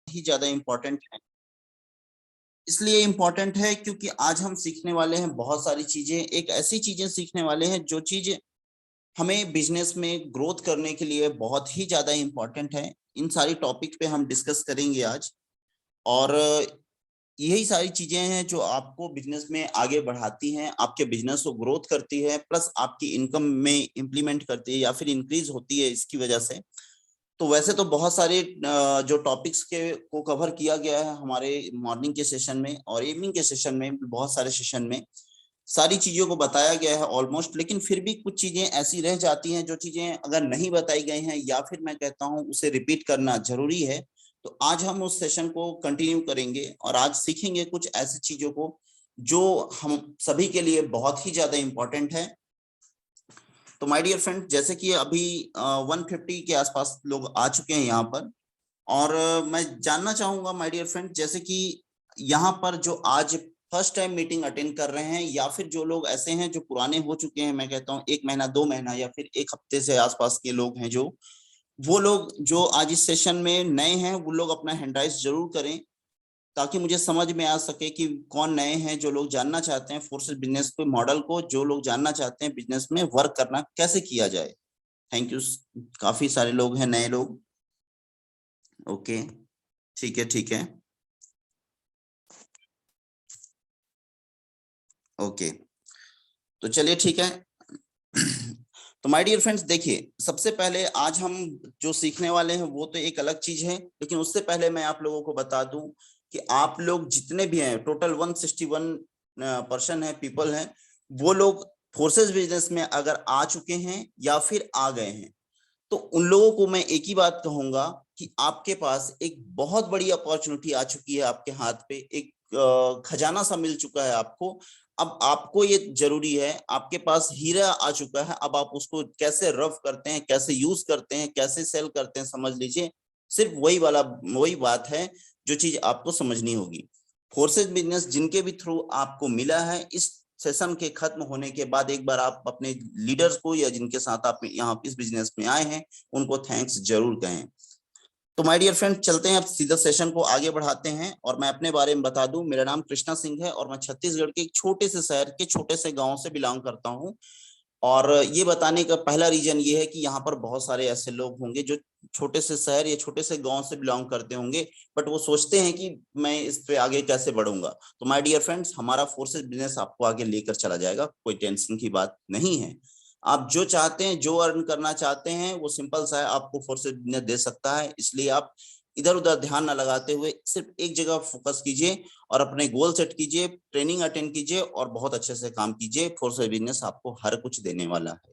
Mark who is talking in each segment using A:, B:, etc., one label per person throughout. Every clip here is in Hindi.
A: ही ज्यादा इम्पोर्टेंट है। इसलिए इम्पोर्टेंट है क्योंकि आज हम सीखने वाले हैं बहुत सारी चीजें, एक ऐसी चीजें सीखने वाले हैं जो चीज हमें बिजनेस में ग्रोथ करने के लिए बहुत ही ज्यादा इम्पोर्टेंट है। इन सारी टॉपिक पे हम डिस्कस करेंगे आज। और यही सारी चीजें हैं जो आपको बिजनेस में आगे बढ़ाती हैं, आपके बिजनेस को ग्रोथ करती है, प्लस आपकी इनकम में इंप्लीमेंट करती है या फिर इंक्रीज होती है इसकी वजह से। तो वैसे तो बहुत सारे जो टॉपिक्स के को कवर किया गया है हमारे मॉर्निंग के सेशन में और इवनिंग के सेशन में, बहुत सारे सेशन में सारी चीजों को बताया गया है ऑलमोस्ट। लेकिन फिर भी कुछ चीजें ऐसी रह जाती हैं जो चीजें अगर नहीं बताई गई हैं या फिर मैं कहता हूं उसे रिपीट करना जरूरी है। तो आज हम उस सेशन को कंटिन्यू करेंगे और आज सीखेंगे कुछ ऐसी चीजों को जो हम सभी के लिए बहुत ही ज्यादा इंपॉर्टेंट है। तो माय डियर फ्रेंड, जैसे कि अभी 150 के आसपास लोग आ चुके हैं यहाँ पर। और मैं जानना चाहूंगा माय डियर फ्रेंड, जैसे कि यहाँ पर जो आज फर्स्ट टाइम मीटिंग अटेंड कर रहे हैं या फिर जो लोग ऐसे हैं जो पुराने हो चुके हैं, मैं कहता हूँ 1 महीना 2 महीना या फिर 1 हफ्ते से आसपास के लोग हैं, जो वो लोग जो आज इस सेशन में नए हैं वो लोग अपना हैंड राइज जरूर करें ताकि मुझे समझ में आ सके कि कौन नए हैं, जो लोग जानना चाहते हैं फोर्सेस बिजनेस के मॉडल को, जो लोग जानना चाहते हैं बिजनेस में वर्क करना कैसे किया जाए। Thank you. काफी सारे लोग हैं नए लोग। ओके, ठीक है ठीक है। ओके, तो चलिए ठीक है। तो माय डियर फ्रेंड्स, देखिए सबसे पहले आज हम जो सीखने वाले हैं वो तो एक अलग चीज है, लेकिन उससे पहले मैं आप लोगों को बता दूं कि आप लोग जितने भी हैं, टोटल 161 पर्सन है, पीपल हैं, वो लोग फोर्सेस बिजनेस में अगर आ चुके हैं या फिर आ गए हैं, तो उन लोगों को मैं एक ही बात कहूंगा कि आपके पास एक बहुत बड़ी अपॉर्चुनिटी आ चुकी है, आपके हाथ पे एक खजाना सा मिल चुका है आपको। अब आपको ये जरूरी है, आपके पास हीरा आ चुका है, अब आप उसको कैसे रफ करते हैं, कैसे यूज करते हैं, कैसे सेल करते हैं, समझ लीजिए। सिर्फ वही बात है जो चीज आपको समझनी होगी। फोर्सेस बिजनेस जिनके भी थ्रू आपको मिला है, इस सेशन के खत्म होने के बाद एक बार आप अपने लीडर्स को या जिनके साथ आप यहाँ इस बिजनेस में आए हैं उनको थैंक्स जरूर कहें। तो माय डियर फ्रेंड, चलते हैं अब सीधा सेशन को आगे बढ़ाते हैं। और मैं अपने बारे में बता दूं, मेरा नाम कृष्णा सिंह है और मैं छत्तीसगढ़ के एक छोटे से शहर के छोटे से गांव से बिलोंग करता हूं। और ये बताने का पहला रीजन ये है कि यहाँ पर बहुत सारे ऐसे लोग होंगे जो छोटे से शहर या छोटे से गांव से बिलोंग करते होंगे, बट वो सोचते हैं कि मैं इस पे आगे कैसे बढ़ूंगा। तो माय डियर फ्रेंड्स, हमारा फोर्सेस बिजनेस आपको आगे लेकर चला जाएगा, कोई टेंशन की बात नहीं है। आप जो चाहते हैं, जो अर्न करना चाहते हैं, वो सिंपल सा है, आपको फोर्सेस बिजनेस दे सकता है। इसलिए आप इधर उधर ध्यान न लगाते हुए सिर्फ एक जगह फोकस कीजिए और अपने गोल सेट कीजिए, ट्रेनिंग अटेंड कीजिए और बहुत अच्छे से काम कीजिए। फोर्स बिजनेस आपको हर कुछ देने वाला है।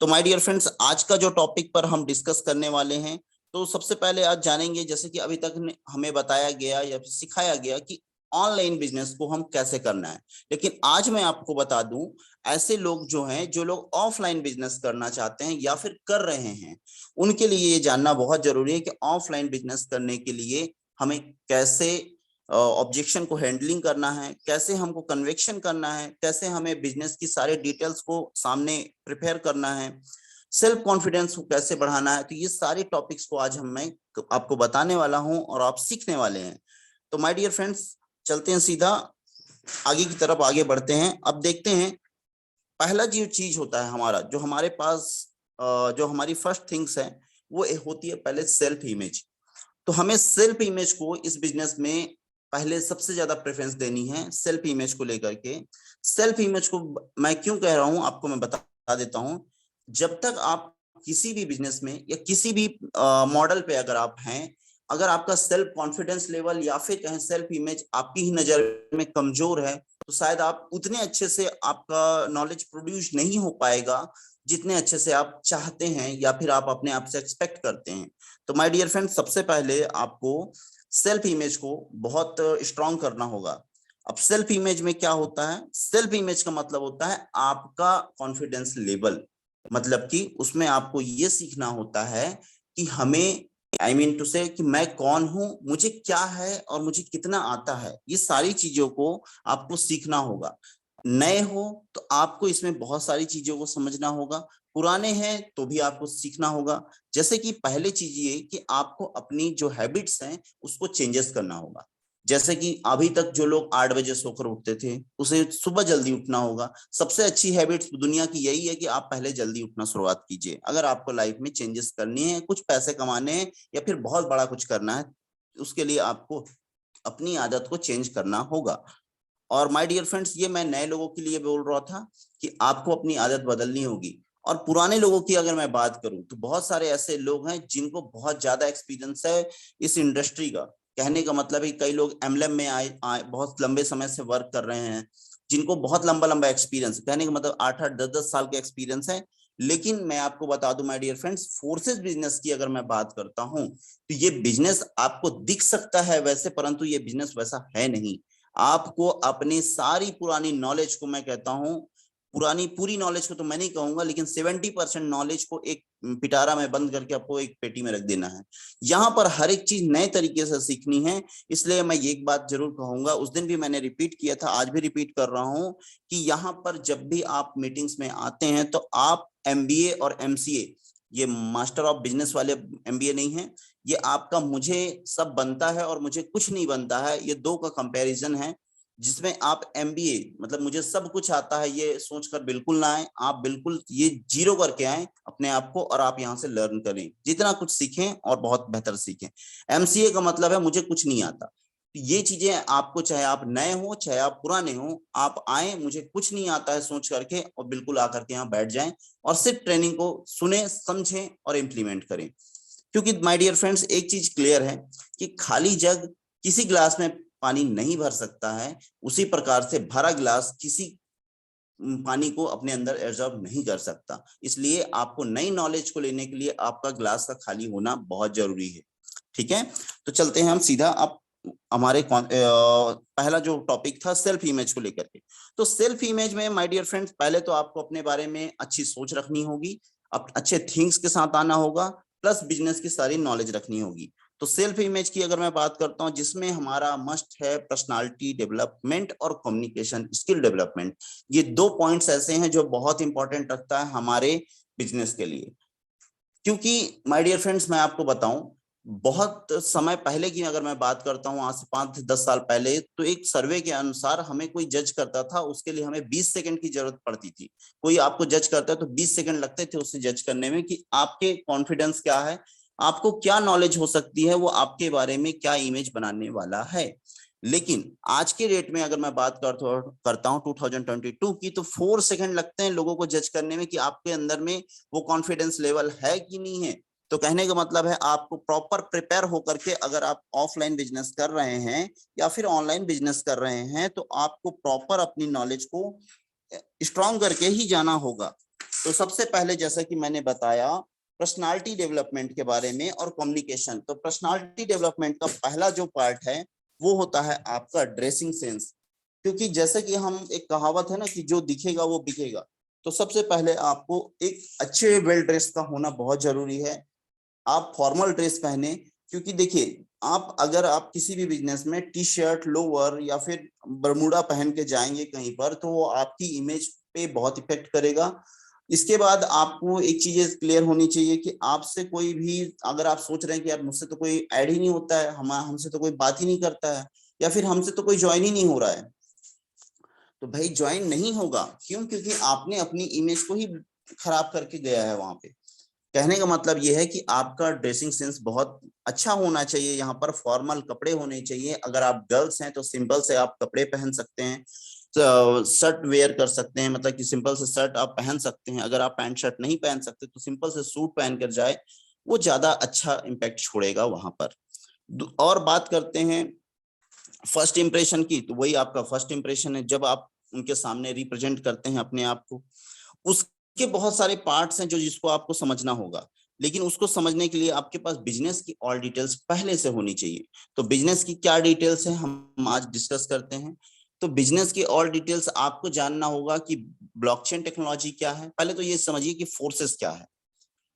A: तो माय डियर फ्रेंड्स, आज का जो टॉपिक पर हम डिस्कस करने वाले हैं, तो सबसे पहले आज जानेंगे, जैसे कि अभी तक हमें बताया गया या सिखाया गया कि ऑनलाइन बिजनेस को हम कैसे करना है। लेकिन आज मैं आपको बता दूं, ऐसे लोग जो हैं, जो लोग ऑफलाइन बिजनेस करना चाहते हैं या फिर कर रहे हैं, उनके लिए ये जानना बहुत जरूरी है कि ऑफलाइन बिजनेस करने के लिए हमें कैसे ऑब्जेक्शन को हैंडलिंग करना है, कैसे हमको कन्वेक्शन करना है, कैसे हमें बिजनेस की सारे डिटेल्स को सामने प्रिपेयर करना है, सेल्फ कॉन्फिडेंस को कैसे बढ़ाना है। तो ये सारे टॉपिक्स को आज मैं आपको बताने वाला हूं और आप सीखने वाले हैं। तो माय डियर फ्रेंड्स, चलते हैं सीधा आगे की तरफ, आगे बढ़ते हैं। अब देखते हैं, पहला जो चीज होता है हमारा, जो हमारे पास जो हमारी फर्स्ट थिंग्स है, वो होती है पहले सेल्फ इमेज। तो हमें सेल्फ इमेज को इस बिजनेस में पहले सबसे ज्यादा प्रेफरेंस देनी है, सेल्फ इमेज को लेकर के। सेल्फ इमेज को मैं क्यों कह रहा हूं आपको मैं बता देता हूं। जब तक आप किसी भी बिजनेस में या किसी भी मॉडल पे अगर आप हैं, अगर आपका सेल्फ कॉन्फिडेंस लेवल या फिर कहें सेल्फ इमेज आपकी ही नजर में कमजोर है, तो शायद आप उतने अच्छे से आपका नॉलेज प्रोड्यूस नहीं हो पाएगा जितने अच्छे से आप चाहते हैं या फिर आप अपने आप से एक्सपेक्ट करते हैं। तो माय डियर फ्रेंड, सबसे पहले आपको सेल्फ इमेज को बहुत स्ट्रांग करना होगा। अब सेल्फ इमेज में क्या होता है? सेल्फ इमेज का मतलब होता है आपका कॉन्फिडेंस लेवल। मतलब कि उसमें आपको ये सीखना होता है कि हमें आई मीन टू से कि मैं कौन हूं, मुझे क्या है और मुझे कितना आता है। ये सारी चीजों को आपको सीखना होगा। नए हो तो आपको इसमें बहुत सारी चीजों को समझना होगा, पुराने हैं तो भी आपको सीखना होगा। जैसे कि पहले चीज ये कि आपको अपनी जो हैबिट्स हैं उसको चेंजेस करना होगा। जैसे कि अभी तक जो लोग 8 बजे सोकर उठते थे, उसे सुबह जल्दी उठना होगा। सबसे अच्छी हैबिट्स दुनिया की यही है कि आप पहले जल्दी उठना शुरुआत कीजिए। अगर आपको लाइफ में चेंजेस करनी है, कुछ पैसे कमाने हैं या फिर बहुत बड़ा कुछ करना है, उसके लिए आपको अपनी आदत को चेंज करना होगा। और माय डियर फ्रेंड्स, ये मैं नए लोगों के लिए बोल रहा था कि आपको अपनी आदत बदलनी होगी। और पुराने लोगों की अगर मैं बात करूं तो बहुत सारे ऐसे लोग हैं जिनको बहुत ज्यादा एक्सपीरियंस है इस इंडस्ट्री का। कहने का मतलब है कई लोग एमएलएम में आए बहुत लंबे समय से वर्क कर रहे हैं, जिनको बहुत लंबा लंबा एक्सपीरियंस, कहने का मतलब 8-8 10-10 साल के एक्सपीरियंस है। लेकिन मैं आपको बता दूं my dear friends, forces business की अगर मैं बात करता हूं तो ये बिजनेस आपको दिख सकता है वैसे, परंतु ये बिजनेस वैसा है नहीं। आपको अपनी सारी पुरानी नॉलेज को, मैं कहता हूं पुरानी पूरी नॉलेज को तो मैं नहीं कहूंगा, लेकिन 70% नॉलेज को एक पिटारा में बंद करके आपको एक पेटी में रख देना है। यहाँ पर हर एक चीज नए तरीके से सीखनी है। इसलिए मैं एक बात जरूर कहूंगा, उस दिन भी मैंने रिपीट किया था, आज भी रिपीट कर रहा हूं कि यहाँ पर जब भी आप मीटिंग्स में आते हैं तो आप एमबीए और एमसीए, ये मास्टर ऑफ बिजनेस वाले एमबीए नहीं है, ये आपका मुझे सब बनता है और मुझे कुछ नहीं बनता है, ये दो का कंपैरिजन है। जिसमें आप एमबीए मतलब मुझे सब कुछ आता है ये सोचकर बिल्कुल ना आए, आप बिल्कुल ये जीरो करके आए अपने आप को, और आप यहाँ से लर्न करें, जितना कुछ सीखें और बहुत बेहतर सीखें। एमसीए का मतलब है मुझे कुछ नहीं आता। ये चीजें आपको, चाहे आप नए हो चाहे आप पुराने हो, आप आए मुझे कुछ नहीं आता है सोच करके, और बिल्कुल आकर के यहाँ बैठ जाएं और सिर्फ ट्रेनिंग को सुने, समझें और इम्प्लीमेंट करें। क्योंकि माय डियर फ्रेंड्स, एक चीज क्लियर है कि खाली जग किसी गिलास में पानी नहीं भर सकता है, उसी प्रकार से भरा गिलास किसी पानी को अपने अंदर एब्जॉर्ब नहीं कर सकता। इसलिए आपको नई नॉलेज को लेने के लिए आपका गिलास का खाली होना बहुत जरूरी है। ठीक है, तो चलते हैं हम सीधा अब हमारे पहला जो टॉपिक था सेल्फ इमेज को लेकर के। तो सेल्फ इमेज में माय डियर फ्रेंड्स, पहले तो आपको अपने बारे में अच्छी सोच रखनी होगी, अच्छे थिंग्स के साथ आना होगा, प्लस बिजनेस की सारी नॉलेज रखनी होगी। तो सेल्फ इमेज की अगर मैं बात करता हूं, जिसमें हमारा मस्ट है पर्सनालिटी डेवलपमेंट और कम्युनिकेशन स्किल डेवलपमेंट। ये दो पॉइंट्स ऐसे हैं जो बहुत इंपॉर्टेंट रखता है हमारे बिजनेस के लिए। क्योंकि माय डियर फ्रेंड्स, मैं आपको बताऊं, बहुत समय पहले की अगर मैं बात करता हूं, आज से 5-10 साल पहले, तो एक सर्वे के अनुसार हमें कोई जज करता था, उसके लिए हमें 20 सेकंड की जरूरत पड़ती थी। कोई आपको जज करता है तो 20 सेकंड लगते थे उसे जज करने में कि आपके कॉन्फिडेंस क्या है, आपको क्या नॉलेज हो सकती है, वो आपके बारे में क्या इमेज बनाने वाला है। लेकिन आज के डेट में अगर मैं बात करता हूं 2022 की, तो 4 सेकंड लगते हैं लोगों को जज करने में कि आपके अंदर में वो कॉन्फिडेंस लेवल है कि नहीं है। तो कहने का मतलब है आपको प्रॉपर प्रिपेयर होकर के, अगर आप ऑफलाइन बिजनेस कर रहे हैं या फिर ऑनलाइन बिजनेस कर रहे हैं, तो आपको प्रॉपर अपनी नॉलेज को स्ट्रॉन्ग करके ही जाना होगा। तो सबसे पहले जैसा कि मैंने बताया पर्सनालिटी डेवलपमेंट के बारे में और कम्युनिकेशन, तो पर्सनालिटी डेवलपमेंट का पहला जो पार्ट है वो होता है आपका ड्रेसिंग सेंस। क्योंकि जैसे कि हम एक कहावत है ना कि जो दिखेगा वो बिकेगा। तो सबसे पहले आपको एक अच्छे वेल ड्रेस का होना बहुत जरूरी है। आप फॉर्मल ड्रेस पहने, क्योंकि देखिए आप किसी भी बिजनेस में टी शर्ट लोअर या फिर बरमूडा पहन के जाएंगे कहीं पर, तो वो आपकी इमेज पे बहुत इफेक्ट करेगा। इसके बाद आपको एक चीज क्लियर होनी चाहिए कि आपसे कोई भी, अगर आप सोच रहे हैं कि यार मुझसे तो कोई ऐड ही नहीं होता है, हमसे तो कोई बात ही नहीं करता है, या फिर हमसे तो कोई ज्वाइन ही नहीं हो रहा है, तो भाई ज्वाइन नहीं होगा। क्यों? क्योंकि आपने अपनी इमेज को ही खराब करके गया है वहां पे। कहने का मतलब यह है कि आपका ड्रेसिंग सेंस बहुत अच्छा होना चाहिए। यहाँ पर फॉर्मल कपड़े होने चाहिए। अगर आप गर्ल्स हैं तो सिंपल से आप कपड़े पहन सकते हैं, तो शर्ट वेयर कर सकते हैं, मतलब कि सिंपल से शर्ट आप पहन सकते हैं। अगर आप पैंट शर्ट नहीं पहन सकते तो सिंपल से सूट पहन कर जाए, वो ज्यादा अच्छा इम्पैक्ट छोड़ेगा वहां पर। और बात करते हैं फर्स्ट इंप्रेशन की, तो वही आपका फर्स्ट इंप्रेशन है जब आप उनके सामने रिप्रेजेंट करते हैं अपने आप को। उसके बहुत सारे पार्ट्स हैं जो जिसको आपको समझना होगा, लेकिन उसको समझने के लिए आपके पास बिजनेस की ऑल डिटेल्स पहले से होनी चाहिए। तो बिजनेस की क्या डिटेल्स है हम आज डिस्कस करते हैं। तो बिजनेस की ऑल डिटेल्स आपको जानना होगा कि ब्लॉकचेन टेक्नोलॉजी क्या है। पहले तो ये समझिए कि फोर्सेस क्या है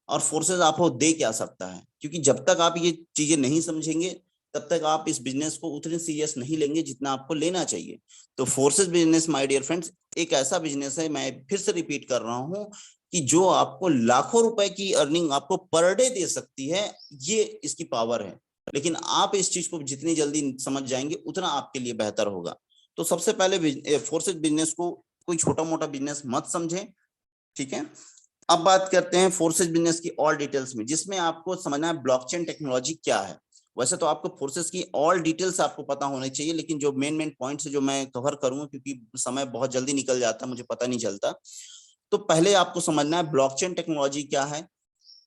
A: और फोर्सेस आपको दे क्या सकता है, क्योंकि जब तक आप ये चीजें नहीं समझेंगे तब तक आप इस बिजनेस को उतने सीरियस नहीं लेंगे जितना आपको लेना चाहिए। तो forces business my dear friends एक ऐसा बिजनेस है, मैं फिर से रिपीट कर रहा हूं, कि जो आपको लाखों रुपए की अर्निंग आपको पर डे दे सकती है, ये इसकी पावर है। लेकिन आप इस चीज को जितनी जल्दी समझ जाएंगे उतना आपके लिए बेहतर होगा। तो सबसे पहले फोर्सेज बिजनेस को कोई छोटा मोटा बिजनेस मत समझें, ठीक है। अब बात करते हैं फोर्सेज बिजनेस की और डिटेल्स में, जिसमें आपको समझना है ब्लॉकचेन टेक्नोलॉजी क्या है। वैसे तो आपको फोर्सेज की ऑल डिटेल्स आपको पता होने चाहिए, लेकिन जो मेन पॉइंट्स जो मैं कवर करूंगा, क्योंकि समय बहुत जल्दी निकल जाता है, मुझे पता नहीं चलता। तो पहले आपको समझना है ब्लॉकचेन टेक्नोलॉजी क्या है,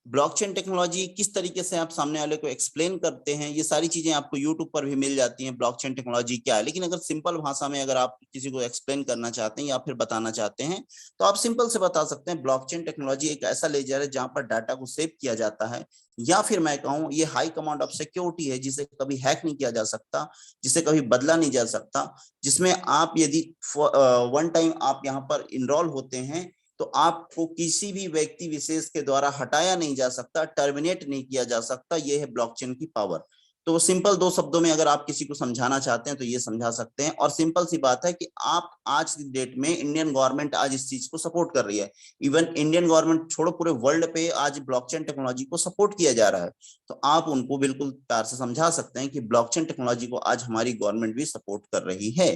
A: ब्लॉकचेन टेक्नोलॉजी किस तरीके से आप सामने वाले को एक्सप्लेन करते हैं, ये सारी चीजें आपको यूट्यूब पर भी मिल जाती हैं, ब्लॉकचेन टेक्नोलॉजी क्या है। लेकिन अगर सिंपल भाषा में अगर आप किसी को एक्सप्लेन करना चाहते हैं या फिर बताना चाहते हैं, तो आप सिंपल से बता सकते हैं ब्लॉकचेन टेक्नोलॉजी एक ऐसा लेजर है जहां पर डाटा को सेव किया जाता है, या फिर मैं कहूं ये हाई कमांड ऑफ सिक्योरिटी है, जिसे कभी हैक नहीं किया जा सकता, जिसे कभी बदला नहीं जा सकता, जिसमें आप यदि वन टाइम आप यहाँ पर इनरोल होते हैं तो आपको किसी भी व्यक्ति विशेष के द्वारा हटाया नहीं जा सकता, टर्मिनेट नहीं किया जा सकता। यह है ब्लॉकचेन की पावर। तो सिंपल दो शब्दों में अगर आप किसी को समझाना चाहते हैं तो ये समझा सकते हैं। और सिंपल सी बात है कि आप आज की डेट में इंडियन गवर्नमेंट आज इस चीज को सपोर्ट कर रही है। इवन इंडियन गवर्नमेंट छोड़ो, पूरे वर्ल्ड पे आज ब्लॉकचेन टेक्नोलॉजी को सपोर्ट किया जा रहा है। तो आप उनको बिल्कुल प्यार से समझा सकते हैं कि ब्लॉकचेन टेक्नोलॉजी को आज हमारी गवर्नमेंट भी सपोर्ट कर रही है,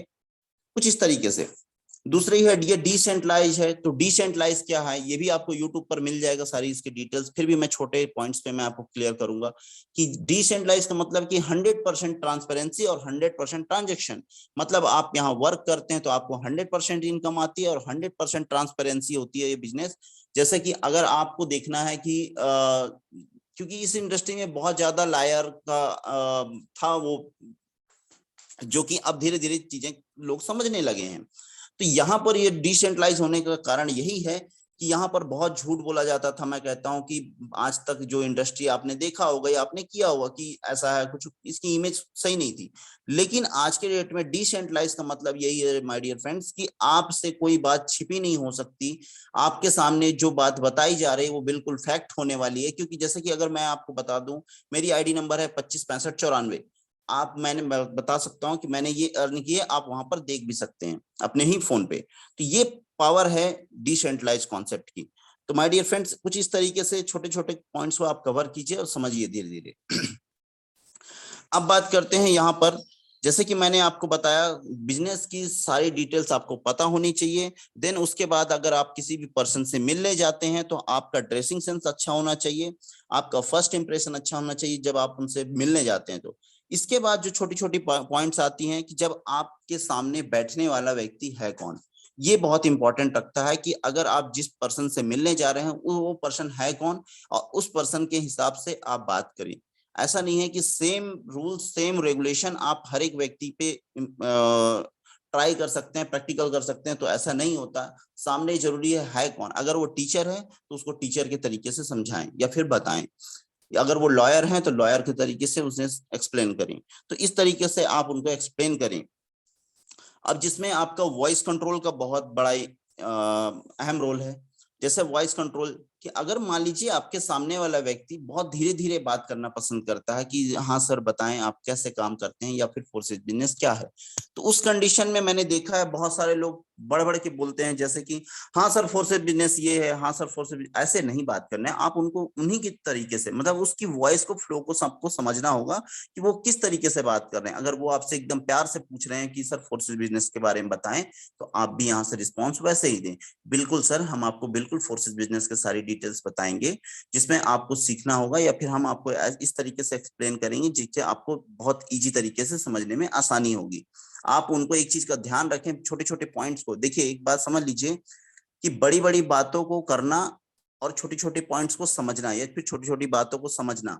A: कुछ इस तरीके से। दूसरी है ये डिसेंट्रलाइज है। तो डिसेंट्रलाइज क्या है, ये भी आपको यूट्यूब पर मिल जाएगा सारी इसकी डिटेल्स, फिर भी मैं छोटे पॉइंट्स पे मैं आपको क्लियर करूंगा कि डिसेंट्रलाइज का मतलब कि 100% ट्रांसपेरेंसी और 100% ट्रांजेक्शन। मतलब आप यहाँ वर्क करते हैं तो आपको 100% इनकम आती है और 100% ट्रांसपेरेंसी होती है ये बिजनेस। जैसे कि अगर आपको देखना है कि क्योंकि इस इंडस्ट्री में बहुत ज्यादा लायर का था वो, जो कि अब धीरे धीरे चीजें लोग समझने लगे हैं। तो यहाँ पर ये डिसेंट्रलाइज होने का कारण यही है कि यहाँ पर बहुत झूठ बोला जाता था। मैं कहता हूँ कि आज तक जो इंडस्ट्री आपने देखा होगा या आपने किया होगा कि ऐसा है कुछ, इसकी इमेज सही नहीं थी। लेकिन आज के डेट में डिसेंट्रलाइज का मतलब यही है माय डियर फ्रेंड्स कि आपसे कोई बात छिपी नहीं हो सकती। आपके सामने जो बात बताई जा रही है वो बिल्कुल फैक्ट होने वाली है। क्योंकि जैसे कि अगर मैं आपको बता दूं, मेरी आईडी नंबर है 256594। आप, मैंने बता सकता हूं कि मैंने ये अर्न किए, आप वहां पर देख भी सकते हैं अपने ही फोन पे। तो ये पावर है डिसेंट्रलाइज कॉन्सेप्ट की। तो माय डियर फ्रेंड्स, कुछ इस तरीके से छोटे छोटे पॉइंट्स को आप कवर कीजिए और समझिए धीरे धीरे। अब बात करते हैं यहाँ पर, जैसे कि मैंने आपको बताया बिजनेस की सारी डिटेल्स आपको पता होनी चाहिए। देन उसके बाद अगर आप किसी भी पर्सन से मिलने जाते हैं तो आपका ड्रेसिंग सेंस अच्छा होना चाहिए, आपका फर्स्ट इंप्रेशन अच्छा होना चाहिए जब आप उनसे मिलने जाते हैं। तो इसके बाद जो छोटी छोटी पॉइंट्स आती हैं कि जब आपके सामने बैठने वाला व्यक्ति है कौन, ये बहुत इंपॉर्टेंट रखता है कि अगर आप जिस पर्सन से मिलने जा रहे हैं वो पर्सन है कौन, और उस पर्सन के हिसाब से आप बात करें। ऐसा नहीं है कि सेम रूल सेम रेगुलेशन आप हर एक व्यक्ति पे ट्राई कर सकते हैं, प्रैक्टिकल कर सकते हैं, तो ऐसा नहीं होता। सामने जरूरी है कौन। अगर वो टीचर है तो उसको टीचर के तरीके से समझाएं या फिर बताएं, अगर वो लॉयर हैं तो लॉयर के तरीके से उसे एक्सप्लेन करें। तो इस तरीके से आप उनको एक्सप्लेन करें। अब जिसमें आपका वॉइस कंट्रोल का बहुत बड़ा अहम रोल है। जैसे वॉइस कंट्रोल कि अगर मान लीजिए आपके सामने वाला व्यक्ति बहुत धीरे धीरे बात करना पसंद करता है कि हाँ सर बताएं आप कैसे काम करते हैं या फिर फोर्सेज बिजनेस क्या है, तो उस कंडीशन में मैंने देखा है बहुत सारे लोग बढ़ बढ़ के बोलते हैं, जैसे कि हाँ सर फोर्सेज बिजनेस ये है, हाँ सर फोर्सेज। ऐसे नहीं बात करना है, आप उनको उन्हीं के तरीके से, मतलब उसकी वॉइस को फ्लो को सबको समझना होगा कि वो किस तरीके से बात कर रहे हैं। अगर वो आपसे एकदम प्यार से पूछ रहे हैं कि सर फोर्सेज बिजनेस के बारे में बताएं, तो आप भी यहाँ से रिस्पॉन्स वैसे ही दें, बिल्कुल सर हम आपको बिल्कुल फोर्सेज बिजनेस के सारी डिटेल्स बताएंगे, जिसमें आपको सीखना होगा, या फिर हम आपको इस तरीके से एक्सप्लेन करेंगे जिससे आपको बहुत इजी तरीके से समझने में आसानी होगी। आप उनको एक चीज का ध्यान रखें, छोटे छोटे पॉइंट्स को देखिए। एक बात समझ लीजिए कि बड़ी बड़ी बातों को करना और छोटी छोटी पॉइंट्स को समझना या फिर छोटी छोटी बातों को समझना,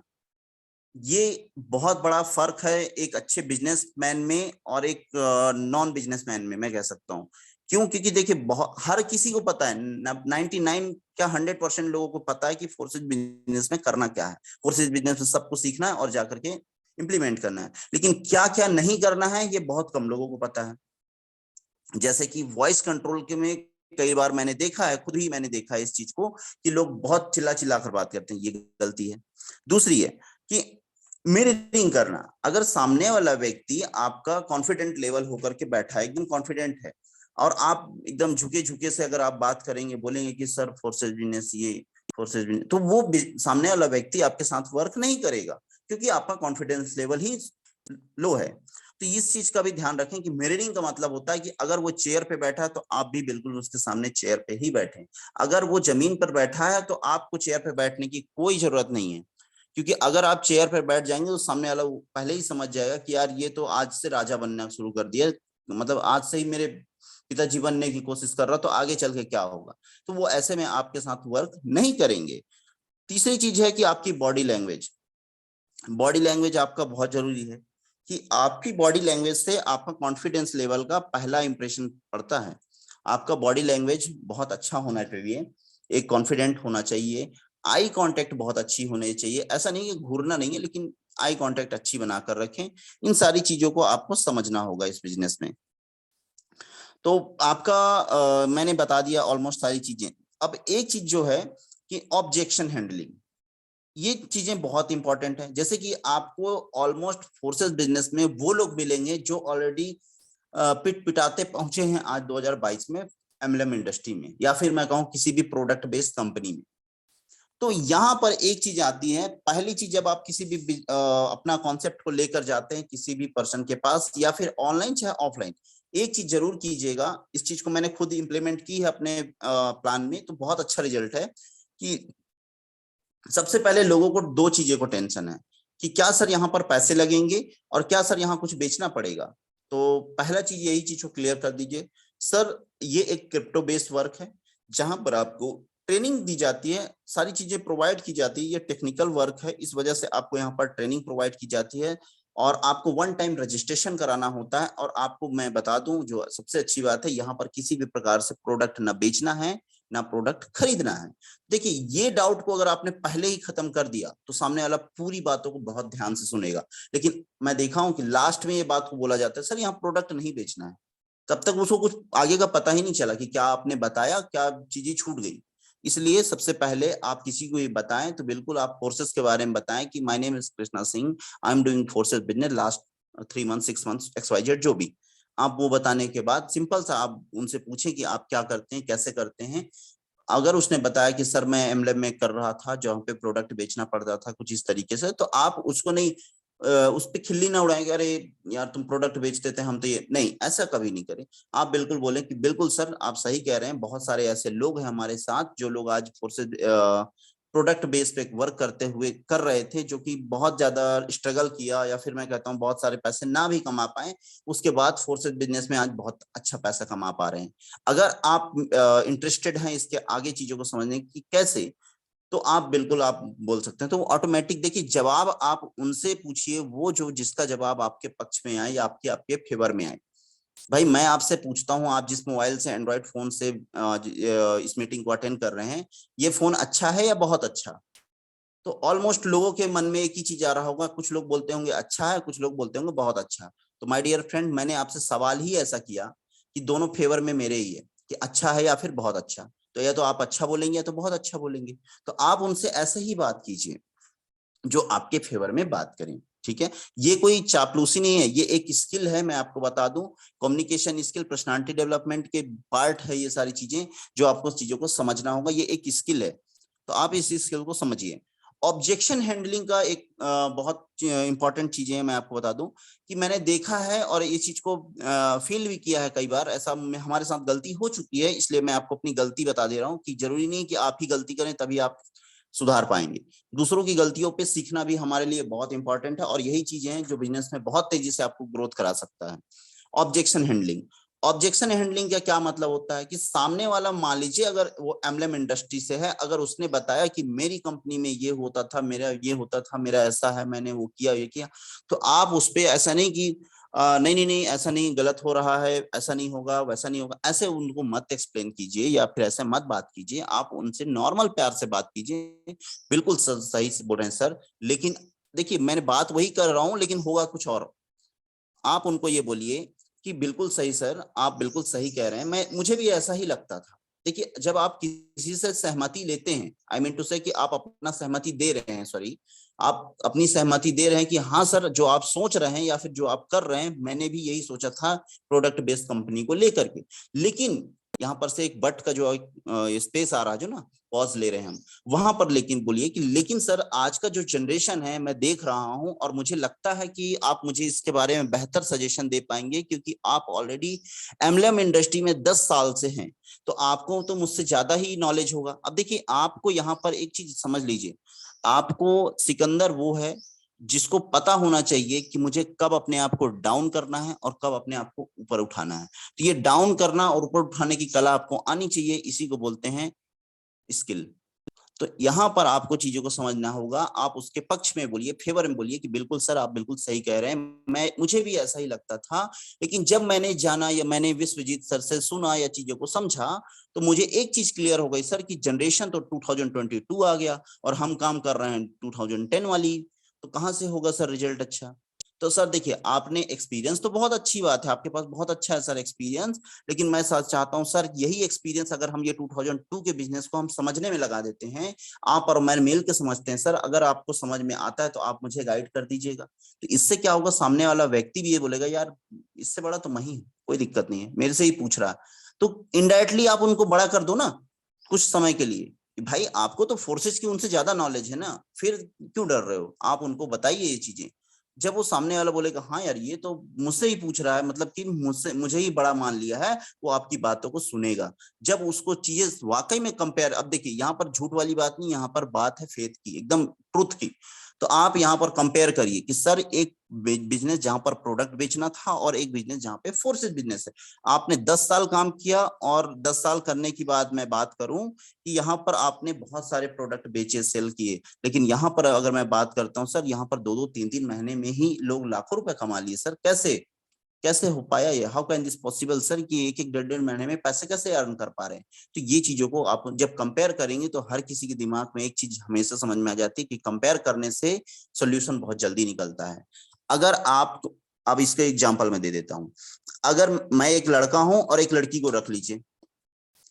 A: ये बहुत बड़ा फर्क है एक अच्छे बिजनेसमैन में और एक नॉन बिजनेसमैन में, मैं कह सकता हूँ। क्यों? क्योंकि देखिए बहुत हर किसी को पता है, 99 क्या 100% लोगों को पता है कि फोर्सेज बिजनेस में करना क्या है। फोर्सेज बिजनेस में सबको सीखना है और जाकर के इंप्लीमेंट करना है, लेकिन क्या क्या नहीं करना है ये बहुत कम लोगों को पता है। जैसे कि वॉइस कंट्रोल के में कई बार मैंने देखा है, खुद ही मैंने देखा है इस चीज को, कि लोग बहुत चिल्ला चिल्ला कर बात करते हैं, ये गलती है। दूसरी है कि मिररिंग करना। अगर सामने वाला व्यक्ति आपका कॉन्फिडेंट लेवल होकर के बैठा है, एकदम कॉन्फिडेंट है, और आप एकदम झुके झुके से अगर आप बात करेंगे, बोलेंगे कि सर फोर्सेस बिजनेस, ये फोर्सेस बिजनेस, तो वो सामने वाला व्यक्ति आपके साथ वर्क नहीं करेगा, क्योंकि आपका कॉन्फिडेंस लेवल ही लो है। तो इस चीज का भी ध्यान रखें कि मिररिंग का मतलब होता है कि अगर वो चेयर पे बैठा है तो आप भी बिल्कुल उसके सामने चेयर पे ही बैठे। अगर वो जमीन पर बैठा है तो आपको चेयर पे बैठने की कोई जरूरत नहीं है, क्योंकि अगर आप चेयर पर बैठ जाएंगे तो सामने वाला पहले ही समझ जाएगा कि यार ये तो आज से राजा बनना शुरू कर दिया, मतलब आज से ही मेरे पिताजी बनने की कोशिश कर रहा, तो आगे चल के क्या होगा। तो वो ऐसे में आपके साथ वर्क नहीं करेंगे। तीसरी चीज है कि आपकी बॉडी लैंग्वेज। बॉडी लैंग्वेज आपका बहुत जरूरी है, कि आपकी बॉडी लैंग्वेज से आपका कॉन्फिडेंस लेवल का पहला इंप्रेशन पड़ता है। आपका बॉडी लैंग्वेज बहुत अच्छा होना चाहिए, एक कॉन्फिडेंट होना चाहिए, आई कांटेक्ट बहुत अच्छी होनी चाहिए। ऐसा नहीं है घूरना नहीं है, लेकिन आई कांटेक्ट अच्छी बनाकर रखें। इन सारी चीजों को आपको समझना होगा इस बिजनेस में। तो आपका मैंने बता दिया ऑलमोस्ट सारी चीजें। अब एक चीज जो है कि ऑब्जेक्शन हैंडलिंग, ये चीजें बहुत इंपॉर्टेंट है। जैसे कि आपको ऑलमोस्ट फोर्सेस बिजनेस में वो लोग मिलेंगे जो ऑलरेडी पिट पिटाते पहुंचे हैं आज 2022 में एमएलएम इंडस्ट्री में, या फिर मैं कहूं किसी भी प्रोडक्ट बेस्ड कंपनी में। तो यहाँ पर एक चीज आती है, पहली चीज जब आप किसी भी अपना कॉन्सेप्ट को लेकर जाते हैं किसी भी पर्सन के पास, या फिर ऑनलाइन चाहे ऑफलाइन, एक चीज जरूर कीजिएगा। इस चीज को मैंने खुद इंप्लीमेंट की है अपने प्लान में, तो बहुत अच्छा रिजल्ट है। कि सबसे पहले लोगों को दो चीजें को टेंशन है, कि क्या सर यहाँ पर पैसे लगेंगे और क्या सर यहाँ कुछ बेचना पड़ेगा। तो पहला चीज यही चीज को क्लियर कर दीजिए, सर ये एक क्रिप्टो बेस्ड वर्क है जहां पर आपको ट्रेनिंग दी जाती है, सारी चीजें प्रोवाइड की जाती है। ये टेक्निकल वर्क है, इस वजह से आपको यहाँ पर ट्रेनिंग प्रोवाइड की जाती है, और आपको वन टाइम रजिस्ट्रेशन कराना होता है। और आपको मैं बता दूं, जो सबसे अच्छी बात है, यहाँ पर किसी भी प्रकार से प्रोडक्ट ना बेचना है ना प्रोडक्ट खरीदना है। देखिए ये डाउट को अगर आपने पहले ही खत्म कर दिया तो सामने वाला पूरी बातों को बहुत ध्यान से सुनेगा। लेकिन मैं देखा हूं कि लास्ट में ये बात को बोला जाता है, सर यहाँ प्रोडक्ट नहीं बेचना है, तब तक उसको कुछ आगे का पता ही नहीं चला कि क्या आपने बताया, क्या चीजें छूट गई। इसलिए सबसे पहले आप किसी को ये बताएं तो बिल्कुल आप फोर्सेस के बारे में बताएं कि my name is Krishna Singh, I am doing forces business last 3 month 6 month XYZ, जो भी। आप वो बताने के बाद सिंपल सा आप उनसे पूछें कि आप क्या करते हैं, कैसे करते हैं। अगर उसने बताया कि सर मैं एमएलएम में कर रहा था जहाँ पे प्रोडक्ट बेचना पड़ता था कुछ इस तरीके से, तो आप उसको नहीं उस पे खिल्ली ना उड़ाएंगे, अरे यार तुम प्रोडक्ट बेचते थे हम तो ये नहीं, ऐसा कभी नहीं करें। आप बिल्कुल बोले कि बिल्कुल सर आप सही कह रहे हैं, बहुत सारे ऐसे लोग हैं हमारे साथ जो लोग आज फोर्सेज प्रोडक्ट बेस पे वर्क करते हुए कर रहे थे, जो कि बहुत ज्यादा स्ट्रगल किया, या फिर मैं कहता हूँ बहुत सारे पैसे ना भी कमा पाए, उसके बाद फोर्सेज बिजनेस में आज बहुत अच्छा पैसा कमा पा रहे हैं। अगर आप इंटरेस्टेड हैं इसके आगे चीजों को समझने की कैसे, तो आप बिल्कुल आप बोल सकते हैं। तो ऑटोमेटिक देखिए जवाब आप उनसे पूछिए, वो जो जिसका जवाब आपके पक्ष में आए या आपके आपके फेवर में आए। भाई मैं आपसे पूछता हूं, आप जिस मोबाइल से एंड्रॉइड फोन से इस मीटिंग को अटेंड कर रहे हैं, ये फोन अच्छा है या बहुत अच्छा। तो ऑलमोस्ट लोगों के मन में एक ही चीज आ रहा होगा, कुछ लोग बोलते होंगे अच्छा है, कुछ लोग बोलते होंगे बहुत अच्छा। तो माय डियर फ्रेंड, मैंने आपसे सवाल ही ऐसा किया कि दोनों फेवर में मेरे ही है, कि अच्छा है या फिर बहुत अच्छा। तो या तो आप अच्छा बोलेंगे या तो बहुत अच्छा बोलेंगे। तो आप उनसे ऐसे ही बात कीजिए जो आपके फेवर में बात करें, ठीक है। ये कोई चापलूसी नहीं है, ये एक स्किल है, मैं आपको बता दूं। कम्युनिकेशन स्किल, पर्सनालिटी डेवलपमेंट के पार्ट है ये सारी चीजें, जो आपको चीजों को समझना होगा, ये एक स्किल है। तो आप इस स्किल को समझिए। ऑब्जेक्शन हैंडलिंग का एक बहुत इंपॉर्टेंट चीजें है, मैं आपको बता दूं कि मैंने देखा है और ये चीज को फील भी किया है कई बार, ऐसा हमारे साथ गलती हो चुकी है, इसलिए मैं आपको अपनी गलती बता दे रहा हूँ कि जरूरी नहीं कि आप ही गलती करें तभी आप सुधार पाएंगे। दूसरों की गलतियों पे सीखना भी हमारे लिए बहुत इंपॉर्टेंट है, और यही चीजें हैं जो बिजनेस में बहुत तेजी से आपको ग्रोथ करा सकता है। ऑब्जेक्शन हैंडलिंग, ऑब्जेक्शन हैंडलिंग का क्या मतलब होता है कि सामने वाला, मान लीजिए अगर वो एमएलएम इंडस्ट्री से है, अगर उसने बताया कि मेरी कंपनी में ये होता था, मेरा ये होता था, मेरा ऐसा है, मैंने वो किया ये किया, तो आप उस पर ऐसा नहीं कि नहीं नहीं नहीं ऐसा नहीं, गलत हो रहा है, ऐसा नहीं होगा, वैसा नहीं होगा, ऐसे उनको मत एक्सप्लेन कीजिए या फिर ऐसे मत बात कीजिए। आप उनसे नॉर्मल प्यार से बात कीजिए, बिल्कुल सही से बोल रहे हैं सर, लेकिन देखिए मैंने बात वही कर रहा हूँ लेकिन होगा कुछ और। आप उनको ये बोलिए कि बिल्कुल सही सर, आप बिल्कुल सही कह रहे हैं, मैं मुझे भी ऐसा ही लगता था, देखिए जब आप किसी से सहमति लेते हैं, आई मीन टू से कि आप अपना सहमति दे रहे हैं, सॉरी, आप अपनी सहमति दे रहे हैं कि हाँ सर जो आप सोच रहे हैं या फिर जो आप कर रहे हैं मैंने भी यही सोचा था प्रोडक्ट बेस्ड कंपनी को लेकर के, लेकिन यहाँ पर से एक बट का जो स्पेस आ रहा है, जो ना पॉज ले रहे हैं हम, वहां पर लेकिन बोलिए कि लेकिन सर आज का जो जनरेशन है मैं देख रहा हूं और मुझे लगता है कि आप मुझे इसके बारे में बेहतर सजेशन दे पाएंगे क्योंकि आप ऑलरेडी एमएलएम इंडस्ट्री में 10 साल से हैं, तो आपको तो मुझसे ज्यादा ही नॉलेज होगा। अब देखिए आपको यहाँ पर एक चीज समझ लीजिए, आपको सिकंदर वो है जिसको पता होना चाहिए कि मुझे कब अपने आप को डाउन करना है और कब अपने आप को ऊपर उठाना है। तो ये डाउन करना और ऊपर उठाने की कला आपको आनी चाहिए, इसी को बोलते हैं स्किल। तो यहाँ पर आपको चीजों को समझना होगा, आप उसके पक्ष में बोलिए, फेवर में बोलिए कि बिल्कुल सर आप बिल्कुल सही कह रहे हैं, मुझे भी ऐसा ही लगता था, लेकिन जब मैंने जाना या मैंने विश्वजीत सर से सुना या चीजों को समझा तो मुझे एक चीज क्लियर हो गई सर कि जनरेशन तो 2022 आ गया और हम काम कर रहे हैं 2010 वाली, तो कहाँ से होगा सर रिजल्ट अच्छा। तो सर देखिए आपने एक्सपीरियंस तो बहुत अच्छी बात है, आपके पास बहुत अच्छा है सर एक्सपीरियंस, लेकिन मैं चाहता हूं सर यही एक्सपीरियंस अगर हम ये 2002 के बिजनेस को हम समझने में लगा देते हैं, आप और मैं मिल के समझते हैं सर, अगर आपको समझ में आता है तो आप मुझे गाइड कर दीजिएगा। तो इससे क्या होगा, सामने वाला व्यक्ति भी ये बोलेगा यार इससे बड़ा तो मैं ही, कोई दिक्कत नहीं है, मेरे से ही पूछ रहा है। तो इनडायरेक्टली आप उनको बड़ा कर दो ना कुछ समय के लिए, भाई आपको तो फोर्सेस की उनसे ज्यादा नॉलेज है ना, फिर क्यों डर रहे हो, आप उनको बताइए ये चीजें। जब वो सामने वाला बोलेगा हाँ यार ये तो मुझसे ही पूछ रहा है, मतलब कि मुझे ही बड़ा मान लिया है, वो आपकी बातों को सुनेगा। जब उसको चीजें वाकई में कंपेयर, अब देखिए यहाँ पर झूठ वाली बात नहीं, यहाँ पर बात है फेथ की, एकदम ट्रुथ की। तो आप यहाँ पर कंपेयर करिए कि सर एक बिजनेस जहां पर प्रोडक्ट बेचना था और एक बिजनेस जहां पे फोर्सेस बिजनेस है, आपने 10 साल काम किया, और 10 साल करने की बाद मैं बात करूं कि यहाँ पर आपने बहुत सारे प्रोडक्ट बेचे, सेल किए, लेकिन यहाँ पर अगर मैं बात करता हूँ सर, यहाँ पर 2-2 3-3 महीने में ही लोग लाखों रुपए कमा लिए सर, कैसे कैसे हो पाया ये, how can this possible sir कि एक एक 1.5 महीने में पैसे कैसे अर्न कर पा रहे हैं। तो ये चीजों को आप जब कंपेयर करेंगे तो हर किसी के दिमाग में एक चीज हमेशा समझ में आ जाती है कि कंपेयर करने से सोल्यूशन बहुत जल्दी निकलता है। अगर आप, अब इसका एग्जांपल मैं दे देता हूं, अगर मैं एक लड़का हूं और एक लड़की को रख लीजिए,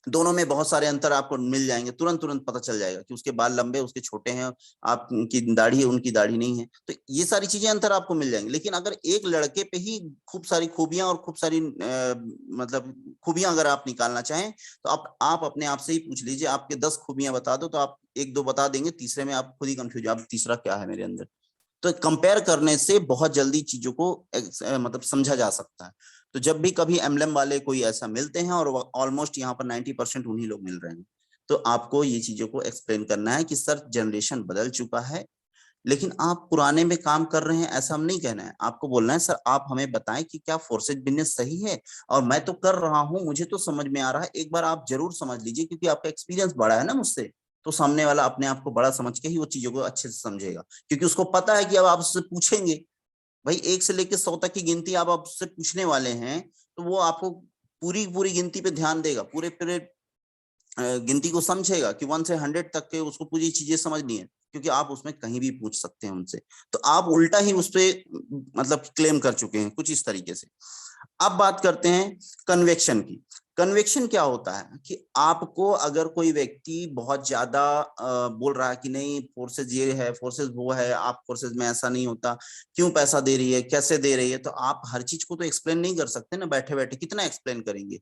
A: दोनों में बहुत सारे अंतर आपको मिल जाएंगे, तुरंत तुरंत पता चल जाएगा कि उसके बाल लंबे उसके छोटे हैं, आपकी दाढ़ी है उनकी दाढ़ी नहीं है, तो ये सारी चीजें अंतर आपको मिल जाएंगे। लेकिन अगर एक लड़के पे ही खूब सारी खूबियां और खूब सारी मतलब खूबियां अगर आप निकालना चाहें तो आप अपने आप से ही पूछ लीजिए, आपके 10 खूबियां बता दो तो आप 1-2 बता देंगे, तीसरे में आप खुद ही कंफ्यूज, आप तीसरा क्या है मेरे अंदर। तो कंपेयर करने से बहुत जल्दी चीजों को मतलब समझा जा सकता है। तो जब भी कभी एमएलएम वाले कोई ऐसा मिलते हैं, और ऑलमोस्ट यहाँ पर 90% उन्हीं लोग मिल रहे हैं, तो आपको ये चीजों को एक्सप्लेन करना है कि सर जनरेशन बदल चुका है, लेकिन आप पुराने में काम कर रहे हैं ऐसा हम नहीं कहना है, आपको बोलना है सर आप हमें बताएं कि क्या फोर्सेज बिजनेस सही है, और मैं तो कर रहा हूं, मुझे तो समझ में आ रहा है, एक बार आप जरूर समझ लीजिए, क्योंकि आपका एक्सपीरियंस बड़ा है ना मुझसे, तो सामने वाला अपने आप को बड़ा समझ के ही वो चीजों को अच्छे से समझेगा, क्योंकि उसको पता है कि अब आप उससे पूछेंगे, भाई 1 से लेकर 100 तक की गिनती आप उससे पूछने वाले हैं, तो वो आपको पूरी पूरी गिनती पे ध्यान देगा, पूरे पूरे गिनती को समझेगा कि 1 से 100 तक के उसको पूरी चीजें समझनी है, क्योंकि आप उसमें कहीं भी पूछ सकते हैं उनसे, तो आप उल्टा ही उस पे मतलब क्लेम कर चुके हैं कुछ इस तरीके से। अब बात करते हैं कन्वेक्शन की। कन्वेक्शन क्या होता है कि आपको अगर कोई व्यक्ति बहुत ज्यादा बोल रहा है कि नहीं फोर्सेज ये है फोर्सेज वो है, आप फोर्सेज में ऐसा नहीं होता, क्यों पैसा दे रही है कैसे दे रही है, तो आप हर चीज को तो एक्सप्लेन नहीं कर सकते ना, बैठे बैठे कितना एक्सप्लेन करेंगे।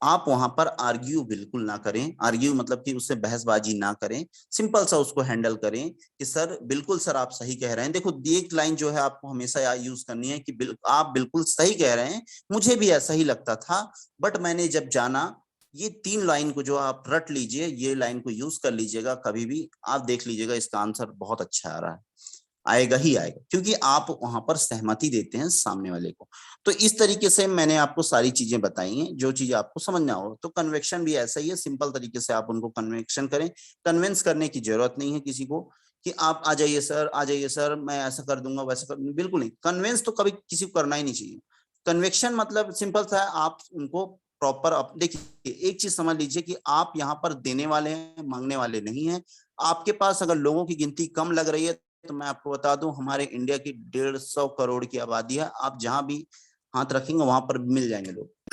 A: आप वहां पर आर्ग्यू बिल्कुल ना करें, आर्ग्यू मतलब कि उससे बहसबाजी ना करें, सिंपल सा उसको हैंडल करें कि सर बिल्कुल सर आप सही कह रहे हैं, देखो एक लाइन जो है आपको हमेशा यूज करनी है कि आप बिल्कुल सही कह रहे हैं, मुझे भी ऐसा ही लगता था, बट मैंने जब जाना, ये 3 लाइन को जो आप रट लीजिए, ये लाइन को यूज कर लीजिएगा कभी भी, आप देख लीजिएगा इसका आंसर बहुत अच्छा आ रहा है, आएगा ही आएगा, क्योंकि आप वहां पर सहमति देते हैं सामने वाले को। तो इस तरीके से मैंने आपको सारी चीजें बताई हैं जो चीजें आपको समझना हो। तो कन्वेक्शन भी ऐसा ही है, सिंपल तरीके से आप उनको कन्वेक्शन करें, कन्विंस करने की जरूरत नहीं है किसी को कि आप आ जाइए सर मैं ऐसा कर दूंगा वैसा कर दूंगा, बिल्कुल नहीं, कन्विंस तो कभी किसी को करना ही नहीं चाहिए। कन्वेक्शन मतलब सिंपल सा है, आप उनको प्रॉपर, देखिए एक चीज समझ लीजिए कि आप यहाँ पर देने वाले हैं, मांगने वाले नहीं है। आपके पास अगर लोगों की गिनती कम लग रही है, तो मैं आपको बता दूं हमारे इंडिया की 150 करोड़ की आबादी है, आप जहां भी हाथ रखेंगे वहां पर मिल जाएंगे लोग।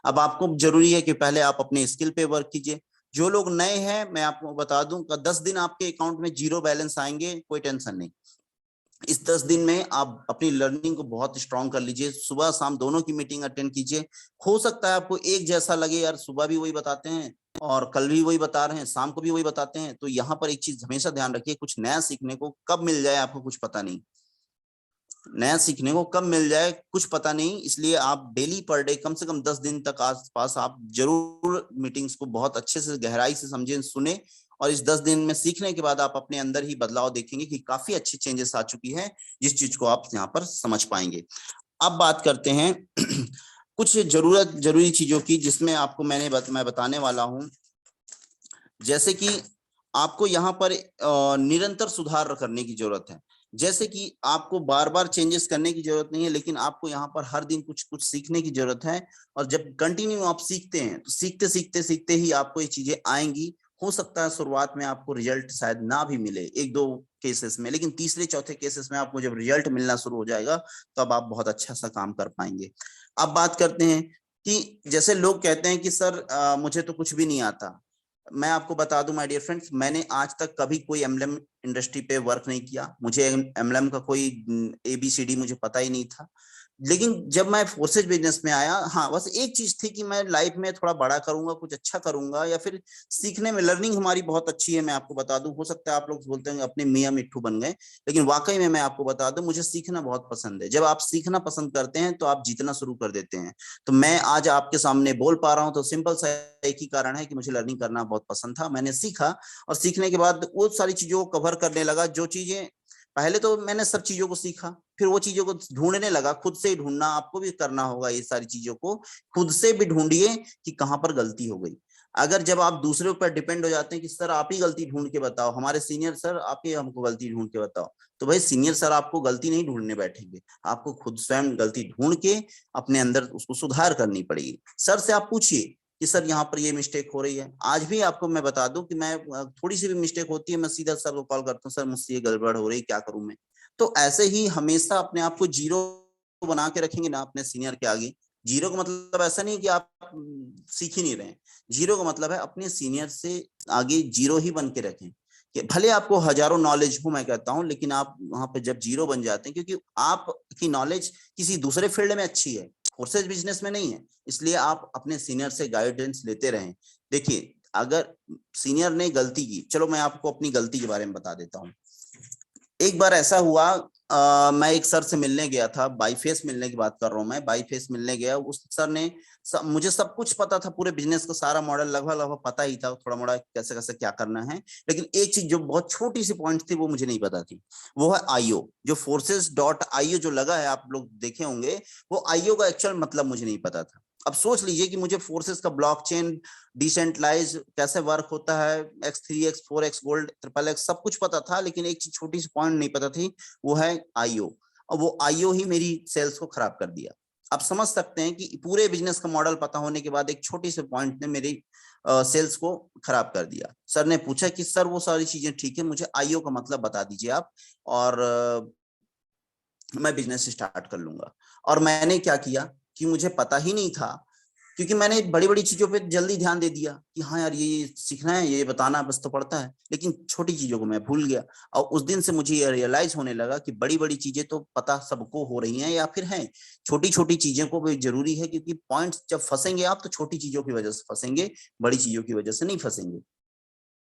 A: अब आपको जरूरी है कि पहले आप अपने स्किल पे वर्क कीजिए। जो लोग नए हैं मैं आपको बता दूं कि 10 दिन आपके अकाउंट में जीरो बैलेंस आएंगे, कोई टेंशन नहीं। इस 10 दिन में आप अपनी लर्निंग को बहुत स्ट्रांग कर लीजिए, सुबह शाम दोनों की मीटिंग अटेंड कीजिए। हो सकता है आपको एक जैसा लगे, यार सुबह भी वही बताते हैं और कल भी वही बता रहे हैं, शाम को भी वही बताते हैं। तो यहाँ पर एक चीज हमेशा ध्यान रखिए, कुछ नया सीखने को कब मिल जाए आपको कुछ पता नहीं, नया सीखने को कब मिल जाए कुछ पता नहीं। इसलिए आप डेली पर डे कम से कम 10 दिन तक आसपास आप जरूर मीटिंग्स को बहुत अच्छे से गहराई से समझें, सुने। और इस 10 दिन में सीखने के बाद आप अपने अंदर ही बदलाव देखेंगे कि काफी अच्छी चेंजेस आ चुकी है, जिस चीज को आप यहाँ पर समझ पाएंगे। अब बात करते हैं कुछ जरूरी चीजों की, जिसमें आपको मैं बताने वाला हूं। जैसे कि आपको यहाँ पर निरंतर सुधार करने की जरूरत है। जैसे कि आपको बार बार चेंजेस करने की जरूरत नहीं है, लेकिन आपको यहाँ पर हर दिन कुछ कुछ सीखने की जरूरत है। और जब कंटिन्यू आप सीखते हैं तो सीखते सीखते सीखते ही आपको ये चीजें आएंगी। हो सकता है शुरुआत में आपको रिजल्ट शायद ना भी मिले एक दो केसेस में, लेकिन तीसरे चौथे केसेस में आपको जब रिजल्ट मिलना शुरू हो जाएगा तो अब आप बहुत अच्छा सा काम कर पाएंगे। अब बात करते हैं कि जैसे लोग कहते हैं कि सर मुझे तो कुछ भी नहीं आता। मैं आपको बता दूं माय डियर फ्रेंड्स, मैंने आज तक कभी कोई एमएलएम इंडस्ट्री पे वर्क नहीं किया। मुझे एमएलएम का कोई एबीसीडी मुझे पता ही नहीं था। लेकिन जब मैं फोर्सेज बिजनेस में आया, हाँ बस एक चीज थी कि मैं लाइफ में थोड़ा बड़ा करूंगा, कुछ अच्छा करूंगा, या फिर सीखने में लर्निंग हमारी बहुत अच्छी है। मैं आपको बता दूं, हो सकता है आप लोग बोलते हैं अपने मियाँ मिट्ठू बन गए, लेकिन वाकई में मैं आपको बता दूं मुझे सीखना बहुत पसंद है। जब आप सीखना पसंद करते हैं तो आप जीतना शुरू कर देते हैं। तो मैं आज आपके सामने बोल पा रहा हूं तो सिंपल सा एक ही कारण है कि मुझे लर्निंग करना बहुत पसंद था। मैंने सीखा और सीखने के बाद वो सारी चीजों को कवर करने लगा। जो चीजें पहले तो मैंने सब चीजों को सीखा, फिर वो चीजों को ढूंढने लगा, खुद से ही ढूंढना। आपको भी करना होगा ये सारी चीजों को, खुद से भी ढूंढिए कि कहां पर गलती हो गई। अगर जब आप दूसरे ऊपर डिपेंड हो जाते हैं कि सर आप ही गलती ढूंढ के बताओ, हमारे सीनियर सर आप ही हमको गलती ढूंढ के बताओ, तो भाई सीनियर सर आपको गलती नहीं ढूंढने बैठेंगे, आपको खुद स्वयं गलती ढूंढ के अपने अंदर उसको सुधार करनी पड़ेगी। सर से आप पूछिए कि सर यहाँ पर ये मिस्टेक हो रही है। आज भी आपको मैं बता दूं कि मैं थोड़ी सी भी मिस्टेक होती है मैं सीधा सर को कॉल करता हूँ, सर मुझसे ये गड़बड़ हो रही है, क्या करूं मैं। तो ऐसे ही हमेशा अपने आप को जीरो बना के रखेंगे ना अपने सीनियर के आगे। जीरो का मतलब ऐसा नहीं कि आप सीख ही नहीं रहे हैं, जीरो का मतलब है अपने सीनियर से आगे जीरो ही बन के रखें। कि भले आपको हजारों नॉलेज हो, मैं कहता हूं, लेकिन आप वहां पे जब जीरो बन जाते हैं, क्योंकि आपकी नॉलेज किसी दूसरे फील्ड में अच्छी है, फोर्सेज बिजनेस में नहीं है, इसलिए आप अपने सीनियर से गाइडेंस लेते रहें। देखिए अगर सीनियर ने गलती की, चलो मैं आपको अपनी गलती के बारे में बता देता हूँ। एक बार ऐसा हुआ, मैं एक सर से मिलने गया था, बाईफेस मिलने की बात कर रहा हूँ मैं, बाईफेस मिलने गया। उस सर ने मुझे सब कुछ पता था, पूरे बिजनेस का सारा मॉडल लगभग लगभग पता ही था, थोड़ा मोड़ा कैसे कैसे क्या करना है। लेकिन एक चीज जो बहुत छोटी सी पॉइंट थी वो मुझे नहीं पता थी, वो है आईओ। जो forces.io जो लगा है, आप लोग देखे होंगे, वो आईओ का एक्चुअल मतलब मुझे नहीं पता था। अब सोच लीजिए कि मुझे फोर्सेस का ब्लॉकचेन, डिसेंट्रलाइज कैसे वर्क होता है, X3 X4 X gold triple x सब कुछ पता था, लेकिन एक चीज छोटी सी पॉइंट नहीं पता थी, वो है आईओ। और वो आईओ ही मेरी सेल्स को खराब कर दिया। आप समझ सकते हैं कि पूरे बिजनेस का मॉडल पता होने के बाद एक छोटी सी पॉइंट ने मेरी सेल्स को खराब कर दिया। सर ने पूछा कि सर वो सारी चीजें ठीक है, मुझे आईओ का मतलब बता दीजिए आप, और मैं बिजनेस स्टार्ट कर लूंगा। और मैंने क्या किया कि मुझे पता ही नहीं था, क्योंकि मैंने बड़ी बड़ी चीजों पे जल्दी ध्यान दे दिया कि हाँ यार ये सीखना है, ये बताना बस तो पड़ता है, लेकिन छोटी चीजों को मैं भूल गया। और उस दिन से मुझे ये रियलाइज होने लगा कि बड़ी बड़ी चीजें तो पता सबको हो रही हैं या फिर हैं, छोटी छोटी चीजों को भी जरूरी है, क्योंकि पॉइंट्स जब फंसेंगे आप तो छोटी चीजों की वजह से फंसेंगे, बड़ी चीजों की वजह से नहीं फंसेंगे।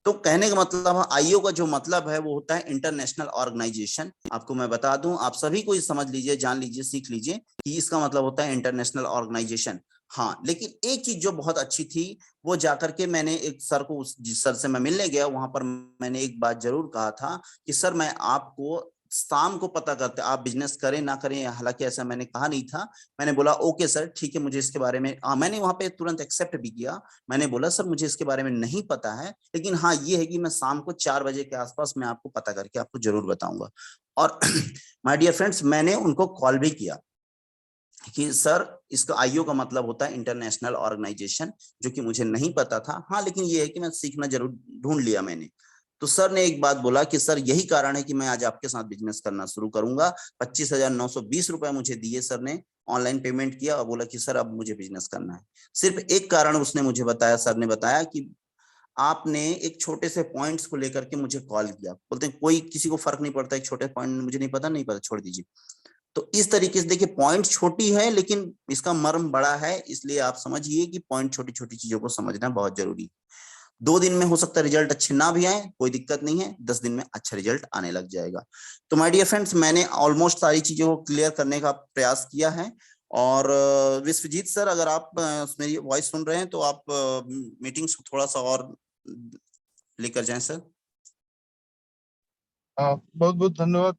A: तो कहने का मतलब है आईओ का जो मतलब है वो होता है इंटरनेशनल ऑर्गेनाइजेशन। आपको मैं बता दूं, आप सभी को समझ लीजिए, जान लीजिए, सीख लीजिए कि इसका मतलब होता है इंटरनेशनल ऑर्गेनाइजेशन। हाँ, लेकिन एक चीज जो बहुत अच्छी थी, वो जाकर के मैंने एक सर को, जिस सर से मैं मिलने गया वहां पर मैंने एक बात जरूर कहा था कि सर मैं आपको शाम को पता करते, आप बिजनेस करें ना करें, हालांकि ऐसा मैंने कहा नहीं था। मैंने बोला ओके सर ठीक है, मुझे इसके बारे में, मैंने वहां पे तुरंत एक्सेप्ट भी किया। मैंने बोला सर मुझे इसके बारे में नहीं पता है, लेकिन हाँ ये है कि मैं शाम को 4 बजे के आसपास मैं आपको पता करके आपको जरूर बताऊंगा। और माय डियर फ्रेंड्स, मैंने उनको कॉल भी किया कि सर इसका आईओ का मतलब होता है इंटरनेशनल ऑर्गेनाइजेशन, जो कि मुझे नहीं पता था। हाँ लेकिन ये है कि मैं सीखना जरूर ढूंढ लिया मैंने। तो सर ने एक बात बोला कि सर यही कारण है कि मैं आज आपके साथ बिजनेस करना शुरू करूंगा। 25,920 रुपए मुझे दिए सर ने, ऑनलाइन पेमेंट किया और बोला कि सर अब मुझे बिजनेस करना है। सिर्फ एक कारण उसने मुझे बताया, सर ने बताया कि आपने एक छोटे से पॉइंट्स को लेकर के मुझे कॉल किया। बोलते हैं कोई किसी को फर्क नहीं पड़ता, एक छोटे पॉइंट मुझे नहीं पता छोड़ दीजिए। तो इस तरीके से देखिए, पॉइंट छोटी है लेकिन इसका मर्म बड़ा है, इसलिए आप समझिए कि पॉइंट छोटी छोटी चीजों को समझना बहुत जरूरी है। 2 दिन में हो सकता है रिजल्ट अच्छे ना भी आए, कोई दिक्कत नहीं है, 10 दिन में अच्छा रिजल्ट आने लग जाएगा। तो माय डियर फ्रेंड्स, मैंने ऑलमोस्ट सारी चीजों को क्लियर करने का प्रयास किया है। और विश्वजीत सर, अगर आप मेरी वॉइस सुन रहे हैं तो आप मीटिंग्स को थोड़ा सा और लेकर जाएं सर।
B: बहुत बहुत धन्यवाद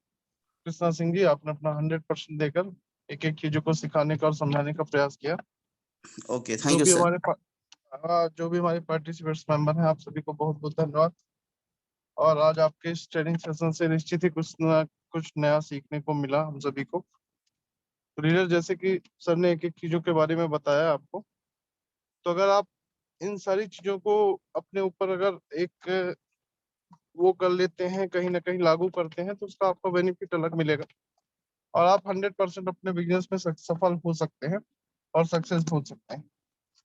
B: कृष्णा सिंह जी, आपने अपना 100% देकर एक एक चीजों को सिखाने का और समझाने का प्रयास किया।
A: Okay, thank you sir.
B: जो भी हमारे पार्टिसिपेंट्स मेंबर हैं, आप सभी को बहुत बहुत धन्यवाद। और आज आपके इस ट्रेनिंग सेशन से निश्चित ही कुछ नया सीखने को मिला हम सभी को। तो रीडर, जैसे कि सर ने एक एक चीजों के बारे में बताया आपको, तो अगर आप इन सारी चीजों को अपने ऊपर अगर एक वो कर लेते हैं, कहीं ना कहीं लागू करते हैं, तो उसका आपको बेनिफिट अलग मिलेगा और आप 100% अपने बिजनेस में सफल हो सकते हैं और सक्सेस हो सकते हैं।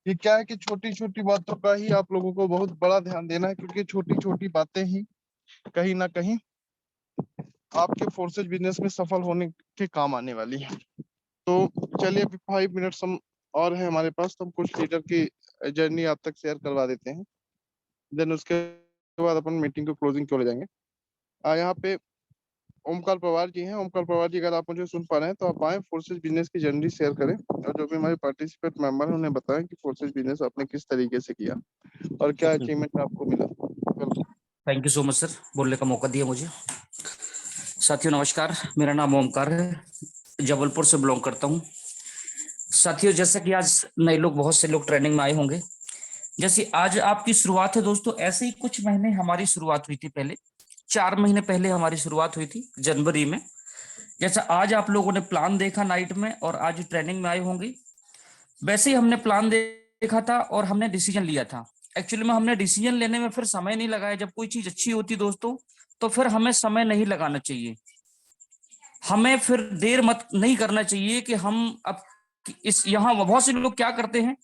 B: ये क्या है कि छोटी छोटी बातों का ही आप लोगों को बहुत बड़ा ध्यान देना है, क्योंकि छोटी छोटी बातें ही कहीं ना कहीं आपके फोर्सेज बिजनेस में सफल होने के काम आने वाली है। तो चलिए, अभी 5 मिनट्स हम और है हमारे पास, तो हम कुछ लीडर की जर्नी आप तक शेयर करवा देते हैं। देन उसके बाद अपन मीटिंग को क्लोजिंग को ले जाएंगे। यहाँ पे ओमकार पवार जी हैं। ओमकार पवार जी, अगर आप मुझे सुन पा रहे हैं तो आप आए, फोर्सेज बिजनेस की जर्नी शेयर करें और जो भी हमारे पार्टिसिपेंट मेंबर हैं उन्हें बताएं कि फोर्सेज बिजनेस आपने किस तरीके से किया और क्या अचीवमेंट आपको मिला।
C: Thank you so much sir, बोलने का मौका दिया मुझे। साथियों नमस्कार, मेरा नाम ओमकार है, जबलपुर से बिलोंग करता हूँ। साथियों, जैसा कि आज नए लोग, बहुत से लोग ट्रेनिंग में आए होंगे, जैसे आज आपकी शुरुआत है दोस्तों, ऐसे ही कुछ महीने हमारी शुरुआत हुई थी। पहले 4 महीने पहले हमारी शुरुआत हुई थी जनवरी में। जैसा आज आप लोगों ने प्लान देखा नाइट में और आज ट्रेनिंग में आए होंगे, वैसे ही हमने प्लान देखा था और हमने डिसीजन लिया था। एक्चुअली में हमने डिसीजन लेने में फिर समय नहीं लगाया। जब कोई चीज अच्छी होती दोस्तों, तो फिर हमें समय नहीं लगाना चाहिए, हमें फिर देर मत नहीं करना चाहिए कि हम अब इस यहाँ बहुत से लोग क्या करते हैं,